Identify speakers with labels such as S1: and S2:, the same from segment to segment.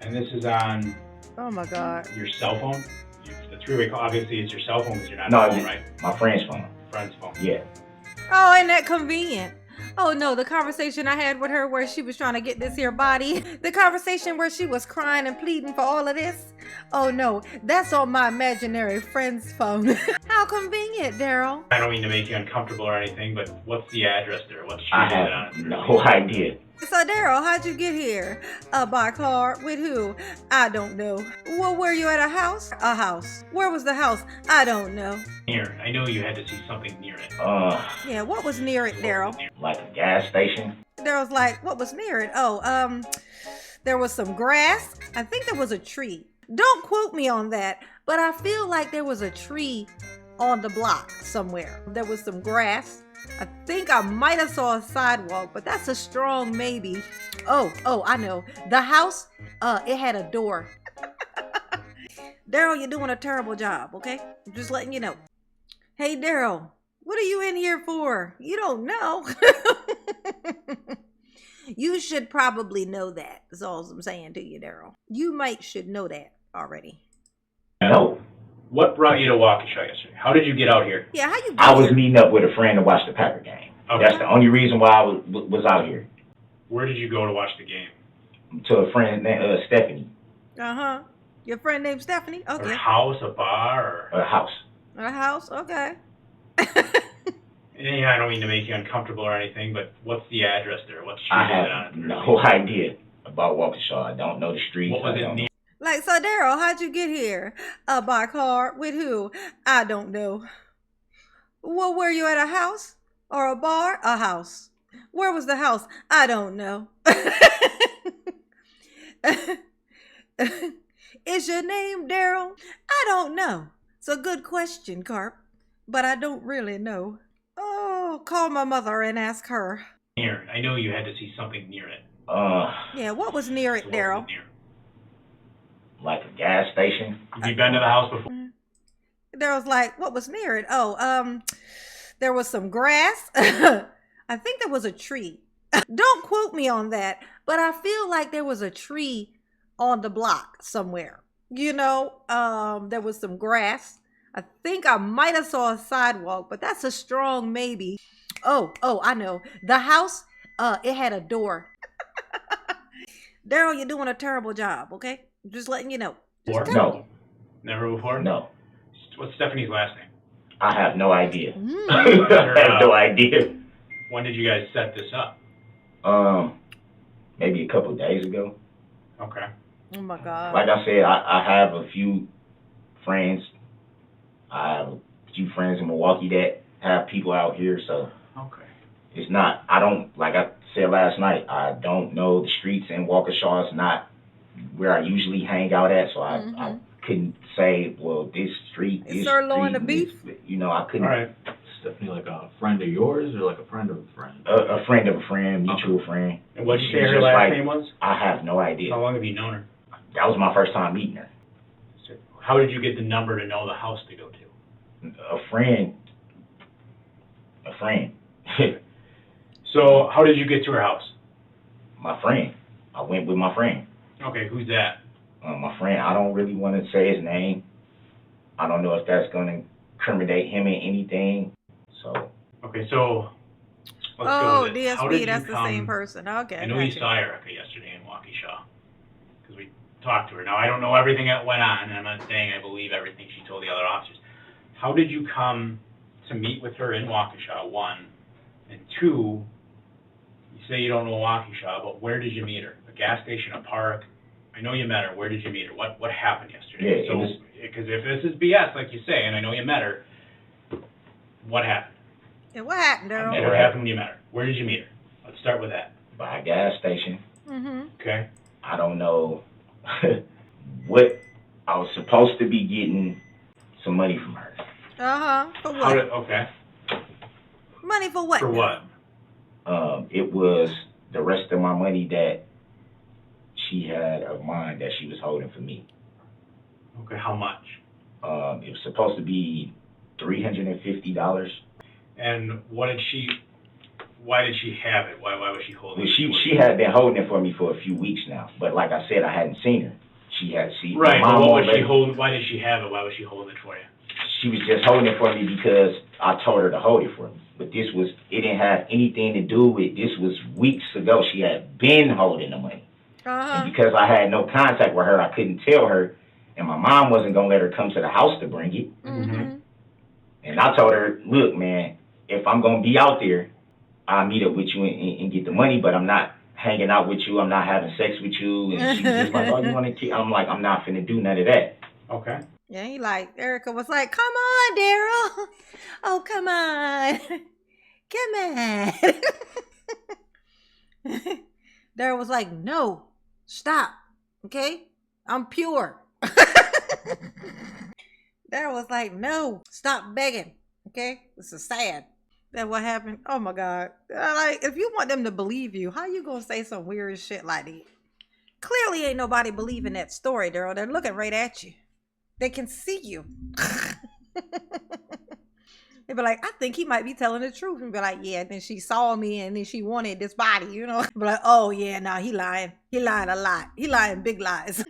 S1: And this is on
S2: Oh my God.
S1: your cell phone? The three-way call, obviously it's your cell phone because you're not
S3: No,
S1: on the phone, right?
S3: my friend's phone.
S1: Friend's phone.
S3: Yeah.
S2: Oh, ain't that convenient? Oh no, the conversation I had with her where she was trying to get this here body. The conversation where she was crying and pleading for all of this. Oh no, that's on my imaginary friend's phone. How convenient, Daryl.
S1: I don't mean to make you uncomfortable or anything, but what's the address there? What street
S3: I
S1: is it
S3: have
S1: on?
S3: no idea.
S2: So Daryl, how'd you get here? By car? With who? I don't know. Well, were you at a house? A house. Where was the house? I don't know.
S1: Near. I know you had to see something near it.
S2: Yeah, what was near it, Daryl?
S3: Like a gas station.
S2: Daryl's like, what was near it? Oh, there was some grass. I think there was a tree. Don't quote me on that, but I feel like there was a tree on the block somewhere. There was some grass. I think I might have saw a sidewalk, but that's a strong maybe. Oh, I know. The house, it had a door. Daryl, you're doing a terrible job, okay? I'm just letting you know. Hey, Daryl, what are you in here for? You don't know. You should probably know that. That's all I'm saying to you, Daryl. You should know that already.
S3: No.
S1: What brought you to Waukesha yesterday? How did you get out here?
S2: Yeah, how you get
S3: I was
S2: here?
S3: meeting up with a friend to watch the Packer game.
S1: Okay.
S3: That's the only reason why I was out here.
S1: Where did you go to watch the game?
S3: To a friend named Stephanie.
S2: Uh-huh. Your friend named Stephanie?
S1: A
S2: Okay.
S1: house, a bar, or...
S3: A house.
S2: A house? Okay.
S1: Yeah, I don't mean to make you uncomfortable or anything, but what's the address there? What street
S3: I
S1: is it
S3: have
S1: on?
S3: no idea about Waukesha. I don't know the streets.
S1: What was it near?
S2: Like, so Daryl, how'd you get here? By car? With who? I don't know. Well, were you at a house? Or a bar? A house. Where was the house? I don't know. Is your name Daryl? I don't know. It's a good question, Carp, but I don't really know. Oh, call my mother and ask her.
S1: Near. I know you had to see something near it.
S2: Yeah, what was near it,
S1: So what was
S2: Daryl?
S1: it near?
S3: Like a gas station.
S1: Have you been to the house before?
S2: Daryl's like, what was near it? Oh, there was some grass. I think there was a tree. Don't quote me on that, but I feel like there was a tree on the block somewhere. You know, there was some grass. I think I might have saw a sidewalk, but that's a strong maybe. Oh, I know. The house, it had a door. Daryl, you're doing a terrible job, okay? I'm just letting you know.
S1: Before?
S3: No.
S1: Never before?
S3: No.
S1: What's Stephanie's last name?
S3: I have no idea.
S2: Mm.
S3: I have no idea.
S1: When did you guys set this up?
S3: Maybe a couple of days ago.
S1: Okay.
S2: Oh my God.
S3: Like I said, I have a few friends. I have a few friends in Milwaukee that have people out here, so
S1: Okay.
S3: it's not, I don't, like I said last night, I don't know the streets in Waukesha. It's not where I usually hang out at, so I couldn't say, well, this street,
S2: Is
S3: this
S2: sirloin
S3: street,
S2: the beef?
S3: this, you know, I couldn't.
S1: All right.
S4: Stephanie, like a friend of yours or like a friend of a friend?
S3: A friend of a friend, mutual friend.
S1: And what did you
S3: She
S1: say
S3: was
S1: her
S3: just
S1: last
S3: like-
S1: name was?
S3: I have no idea.
S1: How long have you known her?
S3: That was my first time meeting her.
S1: How did you get the number to know the house to go to?
S3: A friend.
S1: So how did you get to her house?
S3: My friend. I went with my friend.
S1: Okay, who's that?
S3: My friend, I don't really want to say his name. I don't know if that's going to incriminate him in anything. So.
S1: Okay, so let's go with it. How did
S2: DSP,
S1: you
S2: that's the
S1: come-
S2: same person. Okay.
S1: I know you saw Erica yesterday in Waukesha because we talked to her. Now, I don't know everything that went on, and I'm not saying I believe everything she told the other officers. How did you come to meet with her in Waukesha, one? And two, you say you don't know Waukesha, but where did you meet her? A gas station, a park? I know you met her. Where did you meet her? What happened yesterday?
S3: Yeah, it was-
S1: Because if this is BS, like you say, and I know you met her, what happened?
S2: Yeah, what happened, Daryl?
S1: And what happened when you met her? Where did you meet her? Let's start with that.
S3: By a gas station.
S2: Mm-hmm.
S1: Okay?
S3: I don't know what I was supposed to be getting some money from her.
S2: Uh-huh. For
S1: How
S2: what?
S1: did, okay.
S2: Money for what?
S1: For what?
S3: It was the rest of my money that she had of mine that she was holding for me.
S1: Okay, how much?
S3: It was supposed to be $350.
S1: And what did she why did she have it? Why was she holding
S3: Well,
S1: it?
S3: she had been holding it for me for a few weeks now, but like I said, I hadn't seen her. She had seen
S1: Right,
S3: my
S1: but
S3: mom
S1: what was she
S3: already-
S1: holding, why did she have it? Why was she holding it for you?
S3: She was just holding it for me because I told her to hold it for me. But it didn't have anything to do with, this was weeks ago. She had been holding the money.
S2: Uh-huh.
S3: And because I had no contact with her, I couldn't tell her, and my mom wasn't going to let her come to the house to bring it.
S2: Mm-hmm.
S3: And I told her, look, man, if I'm going to be out there, I'll meet up with you and get the money, but I'm not hanging out with you. I'm not having sex with you. And she was just like, oh, you want to kill? I'm like, I'm not finna do none of that.
S1: Okay.
S2: Yeah, Erica was like, come on, Daryl. Oh, come on. Come on. Daryl was like, no, stop. Okay? I'm pure. Daryl was like, no, stop begging. Okay? This is sad. That's what happened. Oh my God. Like, if you want them to believe you, how you gonna say some weird shit like that? Clearly ain't nobody believing that story, Daryl. They're looking right at you. They can see you. They be like, I think he might be telling the truth. And be like, yeah. And then she saw me and then she wanted this body, you know? Be like, oh yeah, nah, he lying. He lying a lot. He lying big lies.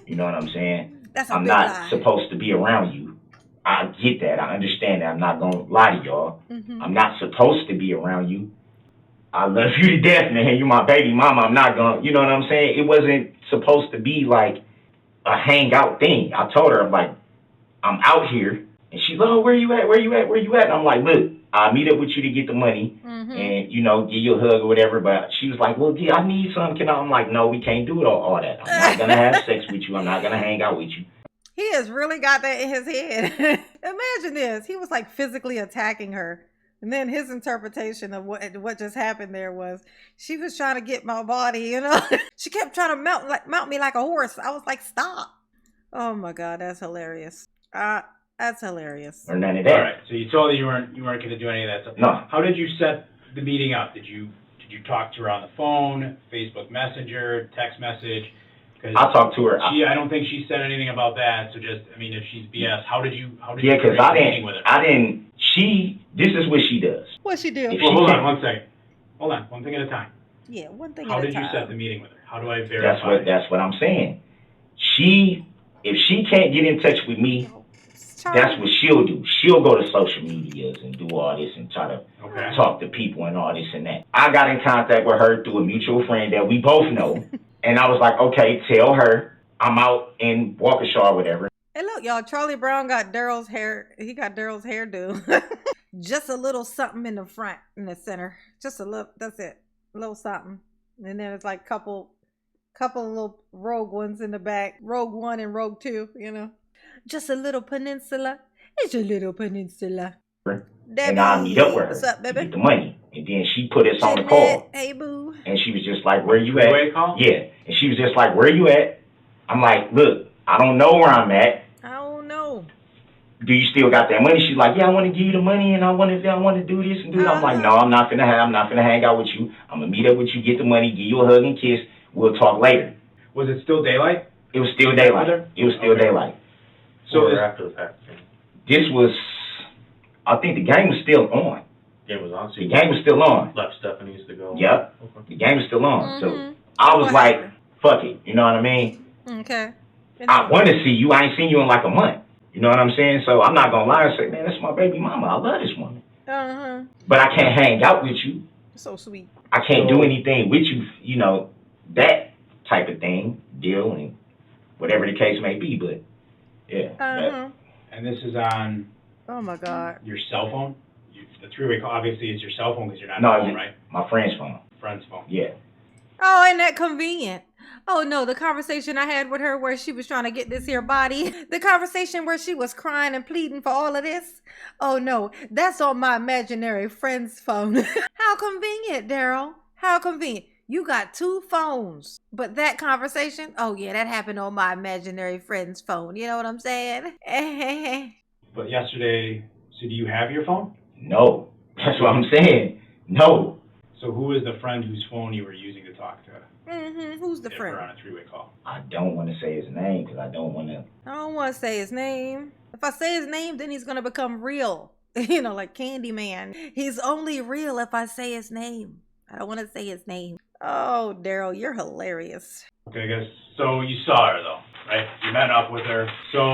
S3: You know what I'm saying?
S2: That's a
S3: I'm
S2: big
S3: not
S2: lie.
S3: supposed to be around you. I get that. I understand that. I'm not going to lie to y'all.
S2: Mm-hmm.
S3: I'm not supposed to be around you. I love you to death, man. You're my baby mama. I'm not going to, you know what I'm saying? It wasn't supposed to be like a hangout thing. I told her, I'm like, I'm out here. And she's like, oh, where you at? Where you at? Where you at? And I'm like, look, I'll meet up with you to get the money and, you know, give you a hug or whatever. But she was like, well, yeah, I need something. I'm like, no, we can't do it all that. I'm not going to have sex with you. I'm not going to hang out with you.
S2: He has really got that in his head. Imagine this. He was like physically attacking her. And then his interpretation of what just happened there was she was trying to get my body, you know. She kept trying to mount me like a horse. I was like, stop. Oh my God, that's hilarious. That's hilarious.
S3: Or none of that.
S1: All right. So you told her you weren't going to do any of that stuff.
S3: No.
S1: How did you set the meeting up? Did you talk to her on the phone, Facebook Messenger, text message?
S3: I talked to her.
S1: I don't think she said anything about that. So just, I mean, if she's BS, how did you
S3: Yeah, because
S1: create the meeting with her?
S3: This is what she does.
S2: What she do?
S1: Well, hold on one second. Hold on, one thing at a time.
S2: Yeah, one thing
S1: How
S2: at a
S1: did
S2: time.
S1: you set the meeting with her? How do I verify?
S3: That's what I'm saying. If she can't get in touch with me, that's what she'll do. She'll go to social medias and do all this and try to talk to people and all this and that. I got in contact with her through a mutual friend that we both know. And I was like, okay, tell her I'm out in Waukesha or whatever.
S2: Hey, look, y'all, Charlie Brown got Darrell's hair. He got Darrell's hairdo. Just a little something in the front, in the center. Just a little, that's it. A little something. And then it's like couple little rogue ones in the back. Rogue 1 and Rogue 2, you know. Just a little peninsula. It's a little peninsula.
S3: And I'll meet up with her.
S2: What's up, baby?
S3: To get the money. And then she put us on the call.
S2: Hey, boo.
S3: And she was just like, where you at?
S1: Three-way call?
S3: Yeah. And she was just like, where you at? I'm like, look, I don't know where I'm at.
S2: I don't know.
S3: Do you still got that money? She's like, yeah, I want to give you the money and I want to do this and do that. I'm like, no, I'm not gonna hang out with you. I'm gonna meet up with you, get the money, give you a hug and kiss. We'll talk later.
S1: Was it still daylight?
S3: It was still daylight. It was still daylight.
S1: So
S4: after the fact.
S3: This was, I think the game was still on.
S4: Game was on. So
S3: The game was still on.
S4: left Stephanie's to go.
S3: Yep.
S4: Okay.
S3: The game was still on. So
S2: Mhm.
S3: I was
S2: What
S3: like,
S2: happened?
S3: fuck it. You know what I mean?
S2: Okay.
S3: I want to see you. I ain't seen you in like a month. You know what I'm saying? So I'm not going to lie and say, man, that's my baby mama. I love this woman.
S2: Uh-huh.
S3: But I can't hang out with you.
S2: So sweet.
S3: I can't do anything with you, you know, that type of thing, deal, and whatever the case may be. But, yeah.
S2: Uh-huh.
S1: And this is on
S2: Oh, my God.
S1: your cell phone? The three-way call, obviously, is your cell phone because you're not
S3: No,
S1: on the phone, right?
S3: my friend's phone.
S1: Friend's phone.
S3: Yeah.
S2: Oh, ain't that convenient? Oh, no, the conversation I had with her where she was trying to get this here body. The conversation where she was crying and pleading for all of this. Oh, no, that's on my imaginary friend's phone. How convenient, Darrell. How convenient. You got 2 phones. But that conversation, oh, yeah, that happened on my imaginary friend's phone. You know what I'm saying?
S1: But yesterday, so do you have your phone?
S3: No. That's what I'm saying. No.
S1: So who is the friend whose phone you were using to talk to?
S2: Who's the
S1: If
S2: friend?
S1: we're on a three-way call.
S3: I don't want to say his name because I don't want to.
S2: I don't want to say his name. If I say his name, then he's going to become real. You know, like Candyman. He's only real if I say his name. I don't want to say his name. Oh, Daryl, you're hilarious.
S1: Okay, I guess, so you saw her though, right? You met up with her. So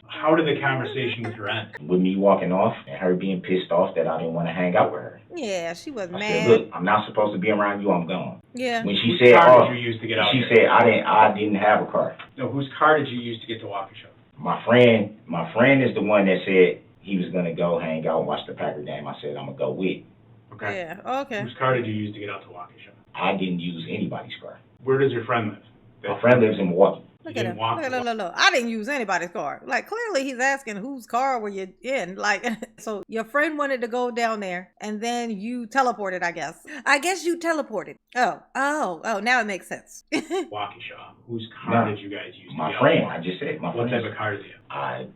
S1: how did the conversation with her end?
S3: With me walking off and her being pissed off that I didn't want to hang out with her.
S2: Yeah, she was
S3: I
S2: mad.
S3: said, look, I'm not supposed to be around you. I'm gone.
S2: Yeah.
S3: When she
S1: Whose
S3: said,
S1: car
S3: oh,
S1: did you use to get out
S3: she
S1: here?
S3: said I didn't have a car.
S1: No, whose car did you use to get to Waukesha?
S3: My friend is the one that said he was gonna go hang out and watch the Packer game. I said I'm gonna go with.
S1: Okay.
S2: Yeah, okay.
S1: Whose car did you use to get out to Waukesha?
S3: I didn't use anybody's car.
S1: Where does your friend live?
S3: My friend lives in Milwaukee.
S2: Look
S1: You
S2: at him.
S1: didn't walk
S2: Look. I didn't use anybody's car. Like, clearly he's asking whose car were you in? Like, so your friend wanted to go down there and then you teleported, I guess. I guess you teleported. Oh, now it makes sense.
S1: Waukesha. Whose car
S3: No,
S1: did you guys use to
S3: My
S1: get
S3: friend,
S1: out?
S3: I just said my
S1: What
S3: friend.
S1: type of car do you have?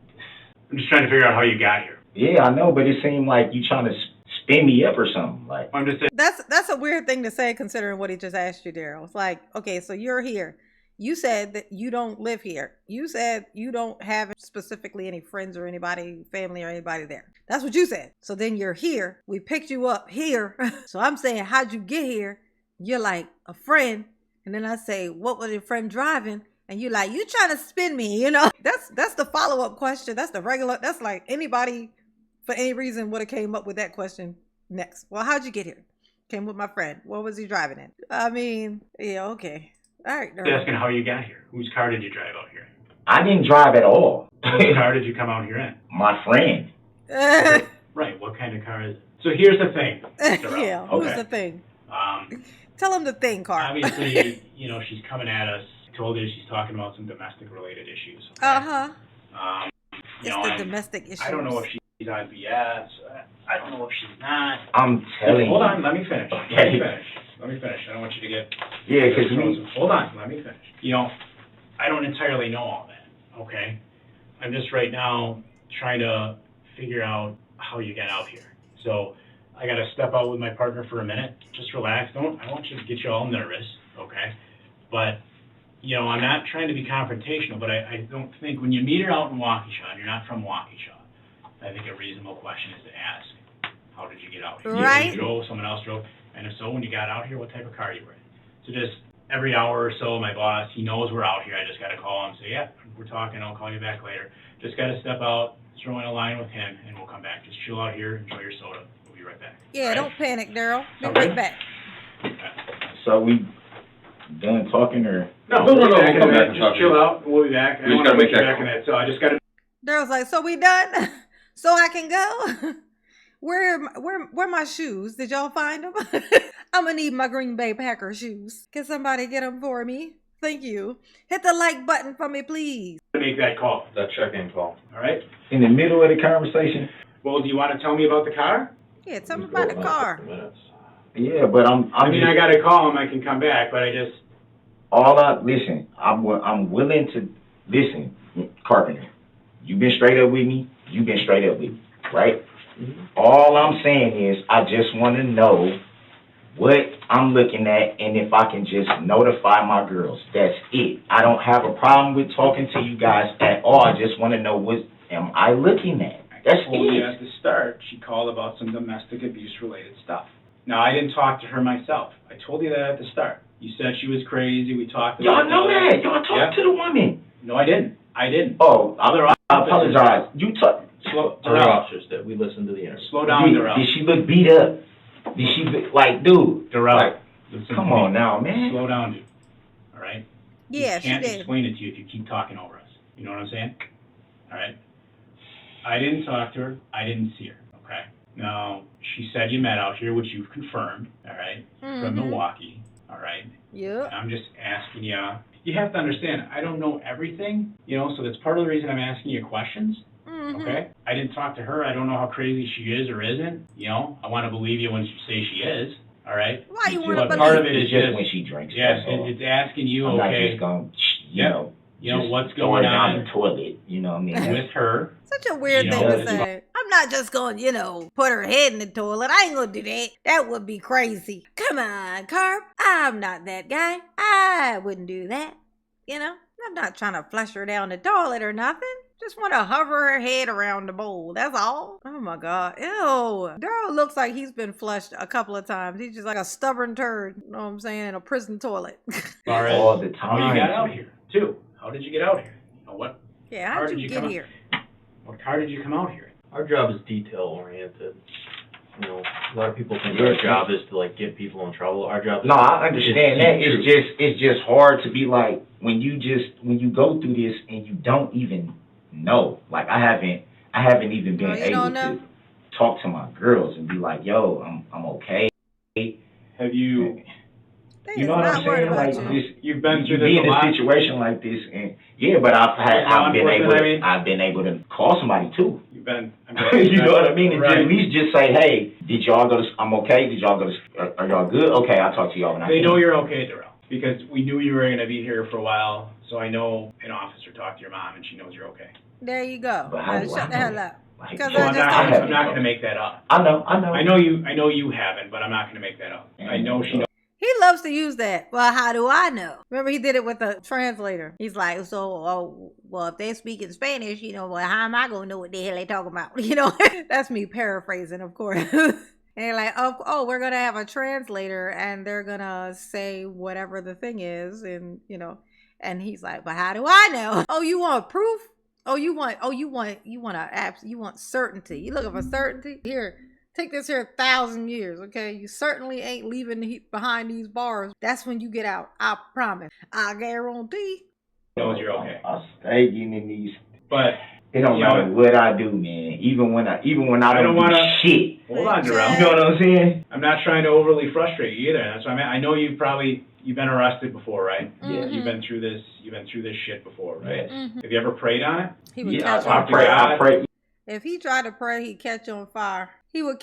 S3: I'm
S1: just trying to figure out how you got here.
S3: Yeah, I know, but it seemed like you trying to spin me up or something. Like,
S1: I'm just saying.
S2: That's a weird thing to say considering what he just asked you, Daryl. It's like, okay, so you're here. You said that you don't live here. You said you don't have specifically any friends or anybody, family or anybody there. That's what you said. So then you're here. We picked you up here. So I'm saying, how'd you get here? You're like, a friend. And then I say, what was your friend driving? And you're like, you trying to spin me, you know? That's the follow-up question. That's like anybody for any reason would have came up with that question next. Well, how'd you get here? Came with my friend. What was he driving in? I mean, yeah, okay. All right.
S1: I'm asking how you got here. Whose car did you drive out here?
S3: I didn't drive at all.
S1: Whose car did you come out here in?
S3: My friend.
S1: Right. What kind of car is it? So here's the thing. Darrell.
S2: Yeah, who's
S3: Okay.
S2: the thing?
S1: Um,
S2: Tell him the thing, Carl.
S1: obviously, you know, she's coming at us. I told you she's talking about some domestic related issues. Okay?
S2: Uh-huh.
S1: You
S2: It's
S1: know,
S2: the
S1: and
S2: domestic issue.
S1: I don't know if she's on BS. I don't know if she's not.
S3: I'm telling
S1: Hold
S3: you.
S1: on, let me finish. Let me finish. I don't want you to get.
S3: Yeah, because
S1: Hold on, let me finish. You know, I don't entirely know all that, okay? I'm just right now trying to figure out how you get out here. So I gotta step out with my partner for a minute. Just relax. I don't want you to get you all nervous, okay? But, you know, I'm not trying to be confrontational, but I don't think when you meet her out in Waukesha and you're not from Waukesha, I think a reasonable question is to ask, how did you get out here?
S2: Right.
S1: You drove, someone else drove, and if so, when you got out here, what type of car you were in? So just every hour or so, my boss, he knows we're out here. I just gotta call him, say, yeah, we're talking. I'll call you back later. Just gotta step out, throw in a line with him, and we'll come back. Just chill out here, enjoy your soda. We'll be right back.
S2: Yeah,
S1: All
S2: don't panic, Daryl. Be
S3: Okay.
S2: right back.
S3: So we done talking or?
S1: No,
S5: No,
S1: we'll
S5: we'll
S1: be back in
S5: come
S1: a
S5: back
S1: minute.
S5: and talk
S1: Just
S5: to you.
S1: chill out, and we'll be back. I
S5: We just
S1: don't
S5: gotta
S1: wanna
S5: make
S1: put you
S5: that
S1: back in
S5: call.
S1: that, so I just gotta.
S2: Daryl's like, so we done? So I can go? Where my shoes? Did y'all find them? I'm gonna need my Green Bay Packer shoes. Can somebody get them for me? Thank you. Hit the like button for me, please.
S1: Make that call,
S5: That check-in call.
S1: all right?
S3: In the middle of the conversation?
S1: Well, do you want to tell me about the car?
S2: Yeah, tell me
S5: We
S2: about
S5: go
S2: the
S5: about
S2: car.
S5: 50 minutes.
S3: Yeah, but
S1: I mean, I gotta call him, I can come back, but I just,
S3: listen, I'm willing to, listen, Carpenter, you've been straight up with me, you've been straight up with me, right? All I'm saying is, I just want to know what I'm looking at and if I can just notify my girls. That's it. I don't have a problem with talking to you guys at all. I just want to know what am I looking at. That's
S1: I told you
S3: it.
S1: at the start, she called about some domestic abuse related stuff. Now, I didn't talk to her myself. I told you that at the start. You said she was crazy, we talked about
S3: Y'all know that. Y'all talked to the woman.
S1: No, I didn't.
S3: Oh,
S1: Other
S3: I
S1: officers-
S3: apologize. You talk.
S1: Slow,
S5: Other
S1: Darrell,
S5: officers that we listened to the interview.
S1: slow down, Darrell.
S3: Did she look beat up? Did she look, like, dude?
S1: Darrell,
S3: Like,
S1: listen to
S3: come
S1: me.
S3: on now, man.
S1: Slow down, dude. All right?
S2: Yeah,
S1: I
S2: she
S1: can't
S2: did.
S1: explain it to you if you keep talking over us. You know what I'm saying? All right? I didn't talk to her. I didn't see her, okay? Now, she said you met out here, which you've confirmed, all right? From Milwaukee, all right?
S2: Yep.
S1: I'm just asking you. You have to understand, I don't know everything, you know, so that's part of the reason I'm asking you questions, okay? I didn't talk to her. I don't know how crazy she is or isn't, you know? I want to believe you when you say she is, all right?
S2: Why you want to
S1: But part of
S2: believe?
S1: it
S3: It's
S1: is
S3: just
S1: just,
S3: when she drinks.
S1: yes,
S3: that's all.
S1: it's asking you,
S3: I'm not
S1: okay,
S3: just going,
S1: Yeah. you know,
S3: just
S1: what's
S3: throw
S1: going
S3: it down
S1: on
S3: the toilet. You know what I mean?
S1: with her.
S2: Such a weird
S1: You
S2: thing
S3: know,
S2: to say. I'm not just going, put her head in the toilet. I ain't gonna do that. That would be crazy. Come on, Carp. I'm not that guy. I wouldn't do that. I'm not trying to flush her down the toilet or nothing. Just want to hover her head around the bowl. That's all. Oh my God. Ew. Daryl looks like he's been flushed a couple of times. He's just like a stubborn turd. You know what I'm saying? In a prison toilet.
S1: Far as
S3: All the
S1: how you
S3: time.
S1: got out here, too. How did you get out here? You know, what
S2: Yeah,
S1: car
S2: how'd
S1: did
S2: you
S1: you
S2: get
S1: come
S2: here?
S1: What car did you come out here?
S5: Our job is detail oriented. You know, a lot of people think our job is to like get people in trouble. Our job is
S3: No, I understand that.
S5: It's
S3: It's just hard to be like when you go through this and you don't even know. Like I haven't even been
S2: Oh, you
S3: able
S2: don't know?
S3: to talk to my girls and be like, yo, I'm okay.
S1: Have you,
S2: They
S3: You
S2: is
S3: know what
S2: not
S3: I'm
S2: worried
S3: saying?
S2: about
S3: Like
S2: you.
S3: this,
S1: you've been
S3: you
S1: through
S3: be
S1: this
S3: in
S1: a
S3: a
S1: lot?
S3: situation like this, and yeah, but I've
S1: Law
S3: been able
S1: enforcement, I mean?
S3: I've been able to call somebody too.
S1: You've been,
S3: You know what I mean? And
S1: Right.
S3: at least just say, hey, did y'all go to? I'm okay. Did y'all go to? Are y'all good? Okay, I'll talk to y'all when I
S1: They
S3: can.
S1: know you're okay, Darrell, because we knew you were gonna be here for a while, so I know an officer talked to your mom and she knows you're okay.
S2: There you go.
S3: But how
S2: Now
S3: do
S2: shut
S3: I
S2: the hell
S3: know?
S2: up.
S3: Like,
S2: Because
S1: Well,
S2: I
S1: I'm
S2: just
S1: not,
S2: told
S1: I'm
S2: you.
S1: not gonna make that up.
S3: I know.
S1: I know you haven't, but I'm not gonna make that up. I know she knows.
S2: He loves to use that. Well, how do I know? Remember, he did it with a translator. He's like, so, oh, well, if they're speaking Spanish, you know, well, how am I going to know what the hell they talking about? You know, that's me paraphrasing, of course. And they're like, oh, we're going to have a translator and they're going to say whatever the thing is. And, you know, and he's like, but how do I know? Oh, you want proof? You want certainty. You looking for certainty? Here. Take this here 1,000 years, okay? You certainly ain't leaving behind these bars. That's when you get out. I promise. I guarantee.
S1: Knows you're okay.
S3: I stay getting in these.
S1: But
S3: It don't
S1: Yeah.
S3: matter what I do, man. Even when I don't do
S1: wanna-
S3: shit.
S1: hold on,
S3: You
S1: Darrell.
S3: know what I'm saying?
S1: I'm not trying to overly frustrate you either. That's what I mean. I know you've been arrested before, right?
S3: Yeah.
S1: You've been through this shit before, right?
S3: Yes.
S1: Have you ever prayed on it?
S2: He would
S3: Yeah,
S2: catch
S3: I
S2: on
S3: pray.
S2: fire.
S3: I pray.
S2: If he tried to pray, he'd catch on fire. He would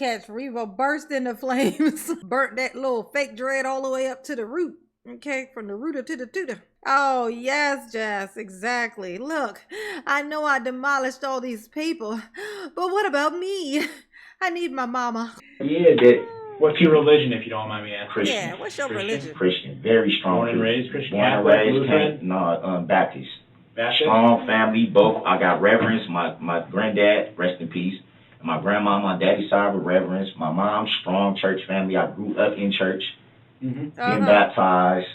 S2: burst into flames. Burnt that little fake dread all the way up to the root. Okay, from the rooter to the tutor. Oh, yes, Jess, exactly. Look, I know I demolished all these people, but what about me? I need my mama.
S3: Yeah, that
S1: What's your religion, if you don't mind me asking?
S3: Christian.
S2: Yeah, what's your
S1: Christian?
S2: religion?
S3: Christian, very strong.
S1: Born and raised Christian,
S3: Born and
S1: Catholic,
S3: raised,
S1: Lutheran?
S3: Baptist.
S1: Baptist?
S3: Strong family, both. I got reverends. My granddad, rest in peace. And my grandma, my daddy's side were reverends. My mom, strong church family. I grew up in church,
S1: Mm-hmm.
S3: been baptized.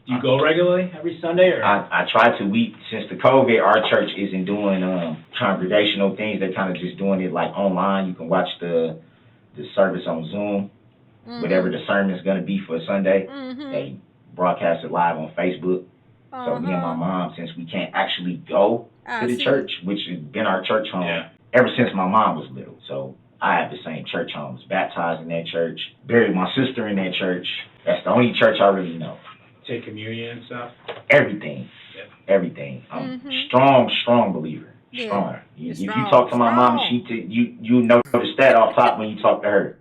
S1: Do you go regularly every Sunday, or?
S3: I try to. Since the COVID, our church isn't doing congregational things. They're kind of just doing it like online. You can watch the service on Zoom. Whatever the sermon's gonna be for Sunday, they broadcast it live on Facebook. So me and my mom, since we can't actually go to the church, which has been our church home ever since my mom was little. So I have the same church home. Was baptized in that church, buried my sister in that church. That's the only church I really know.
S1: Take communion and stuff?
S3: Everything.
S1: Yep.
S3: Everything. I'm strong believer.
S2: Yeah.
S3: Strong. If you
S2: Strong,
S3: talk to my mom,
S2: strong.
S3: you notice that off top when you talk to her.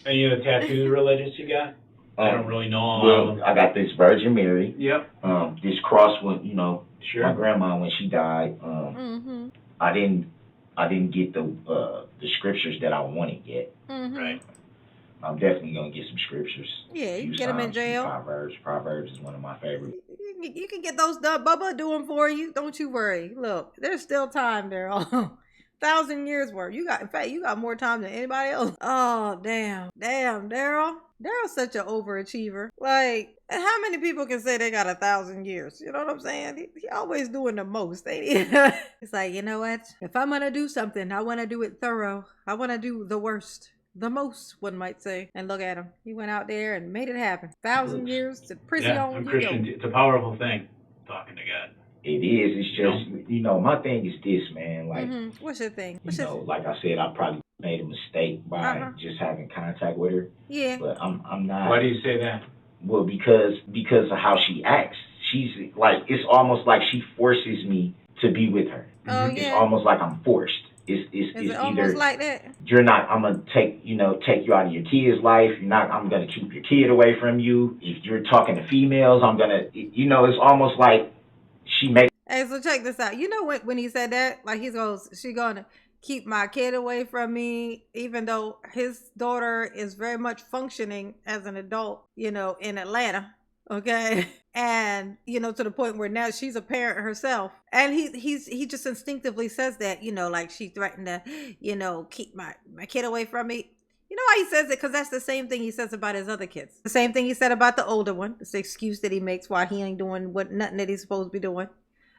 S1: Any of the tattoos religious you got? I don't really know all of
S3: Well,
S1: them.
S3: I got this Virgin Mary.
S1: Yep.
S3: This cross when my
S1: Sure.
S3: grandma when she died. I didn't get the scriptures that I wanted yet.
S1: Right.
S3: I'm definitely gonna get some scriptures.
S2: Yeah, you
S3: Few
S2: can get 'em in
S3: Psalms,
S2: jail.
S3: Proverbs. Proverbs is one of my favorites.
S2: You can get those done. Bubba do them for you. Don't you worry. Look, there's still time, Daryl. 1,000 years worth. In fact, you got more time than anybody else. Oh, damn, Daryl. Daryl's such an overachiever. Like, how many people can say they got 1,000 years? You know what I'm saying? He always doing the most, ain't he? It's like, you know what? If I'm gonna do something, I want to do it thorough. I want to do the worst. The most, one might say. And look at him. He went out there and made it happen. 1,000 years to prison.
S1: Yeah, I'm Christian. It's a powerful thing, talking to God.
S3: It is. It's just my thing is this, man. Like
S2: What's your thing?
S3: like I said, I probably made a mistake by just having contact with her.
S2: Yeah.
S3: But I'm not.
S1: Why do you say that?
S3: Well, because of how she acts. She's like, it's almost like she forces me to be with her.
S2: Oh,
S3: It's
S2: yeah.
S3: almost like I'm forced.
S2: Is
S3: It's
S2: it
S3: either
S2: almost like that?
S3: you're not. I'm gonna take you out of your kid's life. You're not. I'm gonna keep your kid away from you. If you're talking to females, I'm gonna. It's almost like she makes.
S2: Hey, so check this out. You know when he said that, like she gonna keep my kid away from me, even though his daughter is very much functioning as an adult, in Atlanta. Okay. And, you know, to the point where now she's a parent herself. And he just instinctively says that, you know, like she threatened to, you know, keep my kid away from me. You know why he says it? Because that's the same thing he says about his other kids. The same thing he said about the older one. It's the excuse that he makes why he ain't doing nothing that he's supposed to be doing.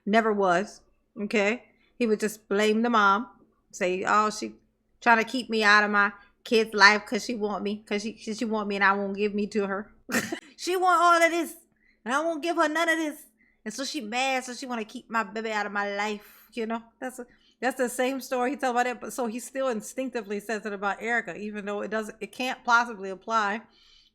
S2: Never was. Okay. He would just blame the mom. Say, oh, she trying to keep me out of my kid's life because she want me. Because she want me and I won't give me to her. She want all of this. And I won't give her none of this. And so she mad. So she want to keep my baby out of my life. You know, that's the same story he told about it. But so he still instinctively says it about Erica, even though it can't possibly apply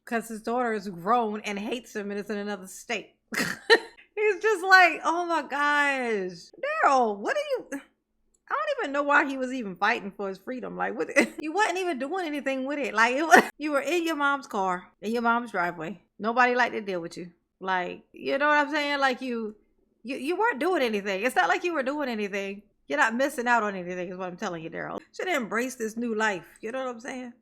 S2: because his daughter is grown and hates him and is in another state. He's just like, oh my gosh, Darrell, what are you? I don't even know why he was even fighting for his freedom. Like, what? You wasn't even doing anything with it. Like, you were in your mom's car, in your mom's driveway. Nobody liked to deal with you. Like, you know what I'm saying? Like, you weren't doing anything. It's not like you were doing anything. You're not missing out on anything is what I'm telling you, Darrell. Should embrace this new life. You know what I'm saying?